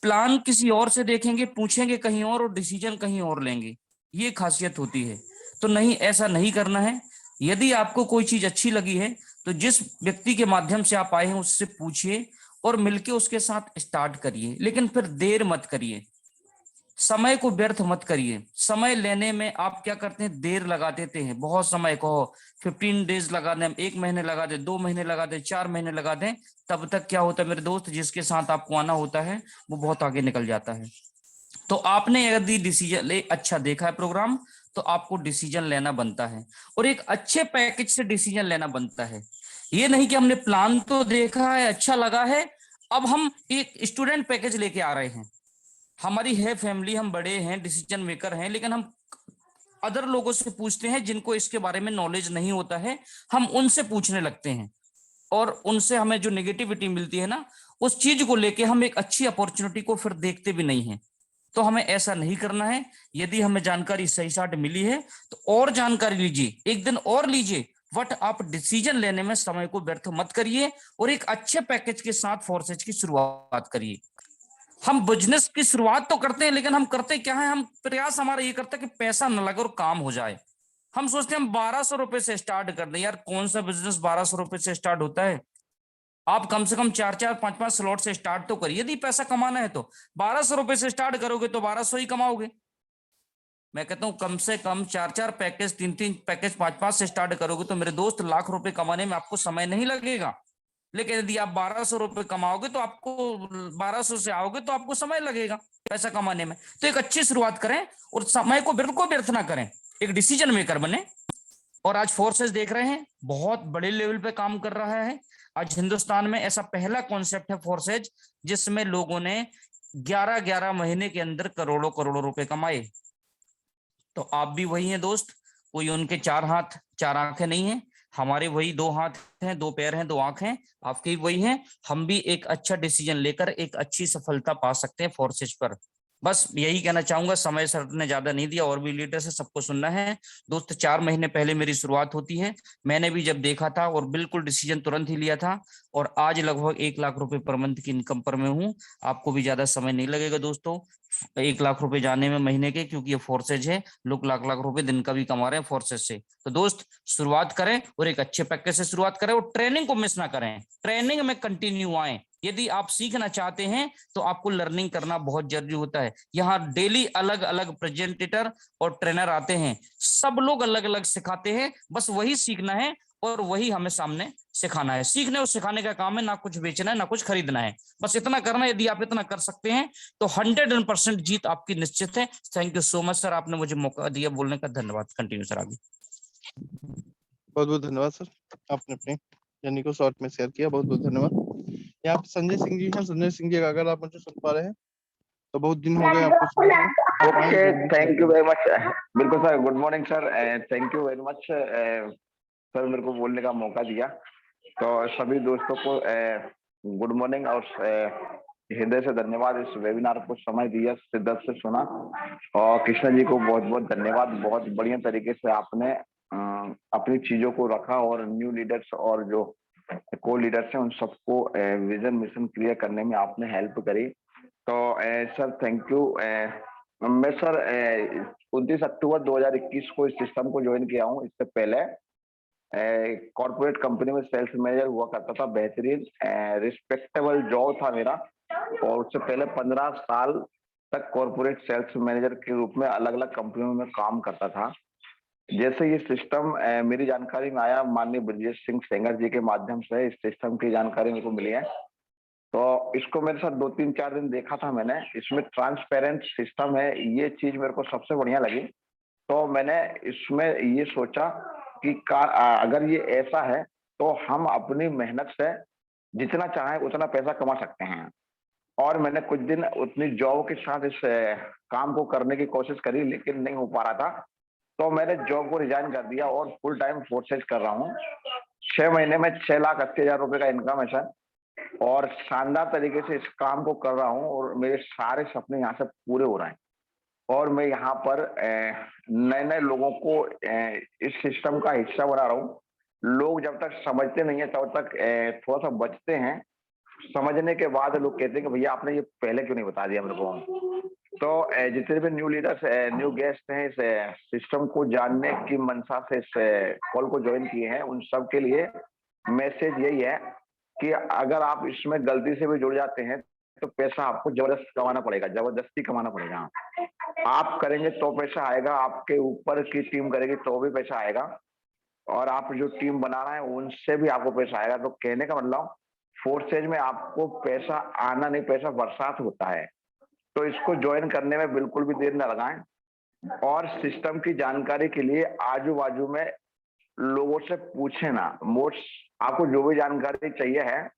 C: प्लान किसी और से देखेंगे, पूछेंगे कहीं और डिसीजन कहीं और लेंगे। ये खासियत होती है। तो नहीं, ऐसा नहीं करना है। यदि आपको कोई चीज अच्छी लगी है तो जिस व्यक्ति के माध्यम से आप आए हैं उससे पूछिए और मिलके उसके साथ स्टार्ट करिए, लेकिन फिर देर मत करिए, समय को व्यर्थ मत करिए। समय लेने में आप क्या करते हैं, देर लगा देते हैं। बहुत समय को 15 डेज लगा दें, 1 महीने लगा दें, 2 महीने लगा दें, 4 महीने लगा दें, तब तक क्या होता है मेरे दोस्त, जिसके साथ आपको आना होता है वो बहुत आगे निकल जाता है। तो आपने यदि डिसीजन ले, अच्छा देखा है प्रोग्राम, तो आपको डिसीजन लेना बनता है और एक अच्छे पैकेज से डिसीजन लेना बनता है। ये नहीं कि हमने प्लान तो देखा है, अच्छा लगा है, अब हम एक स्टूडेंट पैकेज लेके आ रहे हैं। हमारी है फैमिली, हम बड़े हैं, डिसीजन मेकर हैं, लेकिन हम अदर लोगों से पूछते हैं जिनको इसके बारे में नॉलेज नहीं होता है, हम उनसे पूछने लगते हैं और उनसे हमें जो नेगेटिविटी मिलती है ना, उस चीज को लेके हम एक अच्छी अपॉर्चुनिटी को फिर देखते भी नहीं है। तो हमें ऐसा नहीं करना है। यदि हमें जानकारी सही साट मिली है तो और जानकारी लीजिए, एक दिन और लीजिए, बट आप डिसीजन लेने में समय को व्यर्थ मत करिए और एक अच्छे पैकेज के साथ फोर्सेज की शुरुआत करिए। हम बिजनेस की शुरुआत तो करते हैं, लेकिन हम करते क्या है, हम प्रयास हमारा ये करता है कि पैसा न लगे और काम हो जाए। हम सोचते हैं हम 1200 रुपए से स्टार्ट कर दें। यार कौन सा बिजनेस 1200 रुपए से स्टार्ट होता है? आप कम से कम 4-4, 5-5 स्लॉट से स्टार्ट तो करिए। यदि पैसा कमाना है तो 1200 रुपए से स्टार्ट करोगे तो 1200 ही कमाओगे। मैं कहता हूं कम से कम 4-4 पैकेज, 3-3 पैकेज, 5-5 से स्टार्ट करोगे तो मेरे दोस्त लाख रुपए कमाने में आपको समय नहीं लगेगा। लेकिन यदि आप 1200 रुपए कमाओगे तो आपको 1200 से आओगे तो आपको समय लगेगा पैसा कमाने में। तो एक अच्छी शुरुआत करें और समय को बिल्कुल व्यर्थ ना करें, एक डिसीजन मेकर बने। और आज फोर्सेस देख रहे हैं बहुत बड़े लेवल पे काम कर रहा है। आज हिंदुस्तान में ऐसा पहला कॉन्सेप्ट है फोर्सेज, जिसमें लोगों ने 11-11 महीने के अंदर करोड़ों करोड़ों रुपए कमाए। तो आप भी वही हैं दोस्त, कोई उनके 4 हाथ 4 आंखें नहीं है, हमारे वही 2 हाथ हैं, 2 पैर हैं, 2 आंखें हैं, आपके वही हैं। हम भी एक अच्छा डिसीजन लेकर एक अच्छी सफलता पा सकते हैं फोर्सेज पर। बस यही कहना चाहूंगा, समय सर ने ज्यादा नहीं दिया, और भी लीडर से सबको सुनना है दोस्त। 4 महीने पहले मेरी शुरुआत होती है, मैंने भी जब देखा था और बिल्कुल डिसीजन तुरंत ही लिया था, और आज लगभग 1 लाख रुपए पर मंथ की इनकम पर मैं हूँ। आपको भी ज्यादा समय नहीं लगेगा दोस्तों 1 लाख रुपए जाने में महीने के, क्योंकि ये फोर्सेज है, लोग लाख लाख रुपए दिन का भी कमा रहे हैं फोर्सेज से। तो दोस्त शुरुआत करें और एक अच्छे पैकेज से शुरुआत करें, और ट्रेनिंग को मिस ना करें, ट्रेनिंग में कंटिन्यू आए। यदि आप सीखना चाहते हैं तो आपको लर्निंग करना बहुत जरूरी होता है। यहाँ डेली अलग अलग प्रेजेंटेटर और ट्रेनर आते हैं, सब लोग अलग अलग सिखाते हैं, बस वही सीखना है और वही हमें सामने सिखाना है। सीखने और सिखाने का काम है, ना कुछ बेचना है ना कुछ खरीदना है, बस इतना करना है। यदि आप इतना कर सकते हैं तो 100% जीत आपकी निश्चित है। Thank you so much sir, आपने मुझे मौका दिया बोलने का, धन्यवाद। कंटिन्यू सर आगे।
B: बहुत बहुत धन्यवाद सर, आपने अपनी जर्नी को शॉर्ट में शेयर किया, बहुत बहुत धन्यवाद। यहाँ पे संजय सिंह जी हैं। संजय सिंह जी, अगर आप मुझे सुन पा रहे हैं तो बहुत दिन हो गए आपको सुने हुए। आप आएं
D: ओके,
B: जल्दी
D: थैंक
B: से।
D: You very much. बिल्कुल sir, good morning sir, thank you very much sir, मेरे को बोलने का मौका दिया। तो सभी दोस्तों को गुड मॉर्निंग, और हृदय से धन्यवाद इस वेबिनार को समय दिया, शिद्दत से सुना। और कृष्णा जी को बहुत बहुत धन्यवाद, बहुत बढ़िया तरीके से आपने अपनी चीजों को रखा, और न्यू लीडर्स और जो को लीडर्स हैं उन सबको विजन मिशन क्लियर करने में आपने हेल्प करी। तो सर थैंक यू। मैं सर 29 अक्टूबर 2021 को इस सिस्टम को ज्वाइन किया हूँ। इससे पहले कॉर्पोरेट कंपनी में सेल्स मैनेजर हुआ करता था, बेहतरीन रिस्पेक्टेबल जॉब था मेरा। और उससे पहले 15 साल तक कॉर्पोरेट सेल्स मैनेजर के रूप में अलग अलग कंपनियों में काम करता था। जैसे ये सिस्टम मेरी जानकारी में आया, माननीय ब्रजेश सिंह सेंगर जी के माध्यम से इस सिस्टम की जानकारी मेरे को मिली है। तो इसको मेरे साथ 2-3-4 दिन देखा था मैंने। इसमें ट्रांसपेरेंट सिस्टम है, ये चीज मेरे को सबसे बढ़िया लगी। तो मैंने इसमें ये सोचा कि अगर ये ऐसा है तो हम अपनी मेहनत से जितना चाहे उतना पैसा कमा सकते हैं। और मैंने कुछ दिन उतनी जॉब के साथ इस काम को करने की कोशिश करी, लेकिन नहीं हो पा रहा था। तो मैंने जॉब को रिजाइन कर दिया और फुल टाइम फोर्सेज कर रहा हूँ। 6 महीने में 6,80,000 रुपए का इनकम है सर, और शानदार तरीके से इस काम को कर रहा हूँ, और मेरे सारे सपने यहाँ से पूरे हो रहे हैं। और मैं यहाँ पर नए नए लोगों को इस सिस्टम का हिस्सा बना रहा हूँ। लोग जब तक समझते नहीं है तब तक थोड़ा सा बचते हैं। समझने के बाद लोग कहते हैं कि भैया आपने ये पहले क्यों नहीं बता दिया मेरे को। तो जितने भी न्यू लीडर्स न्यू गेस्ट हैं इस सिस्टम को जानने की मंशा से इस कॉल को ज्वाइन किए हैं, उन सब के लिए मैसेज यही है कि अगर आप इसमें गलती से भी जुड़ जाते हैं तो पैसा आपको जबरदस्त कमाना पड़ेगा, जबरदस्ती कमाना पड़ेगा। आप करेंगे तो पैसा आएगा, आपके ऊपर की टीम करेगी तो भी पैसा आएगा, और आप जो टीम बना रहे हैं उनसे भी आपको पैसा आएगा। तो कहने का मतलब फोर्सेज में आपको पैसा आना नहीं, पैसा बरसात होता है। तो इसको ज्वाइन करने में बिल्कुल भी देर न लगाएं, और सिस्टम की जानकारी के लिए आजू बाजू में लोगों से पूछे ना। आपको जो भी जानकारी चाहिए है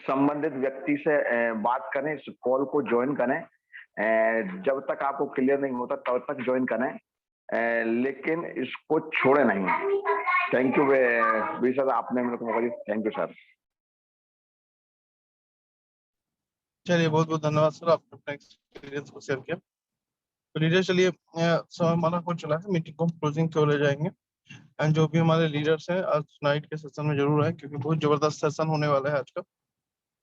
D: संबंधित व्यक्ति से बात करें, इस कॉल को ज्वाइन करें। जब तक आपको क्लियर नहीं होता तब तक ज्वाइन करें, लेकिन इसको छोड़े नहीं। थैंक यू सर, आपने मेरे को मौका दिया। Thank you sir.
B: चलिए, बहुत बहुत धन्यवाद सर, आपने अपना एक्सपीरियंस को शेयर किया। तो लीडर, चलिए समय हमारा हो चला है, मीटिंग को हम क्लोजिंग की ओर ले जाएंगे। एंड जो भी हमारे लीडर्स हैं आज नाइट के सेशन में जरूर आए, क्योंकि बहुत जबरदस्त सेशन होने वाला है आज का।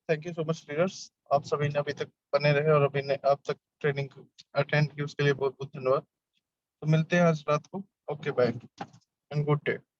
B: Thank you so much leaders, आप सभी ने अभी तक बने रहे और अभी ने आप तक ट्रेनिंग अटेंड की, उसके लिए बहुत बहुत धन्यवाद। तो मिलते हैं आज रात को। Okay, bye and good day.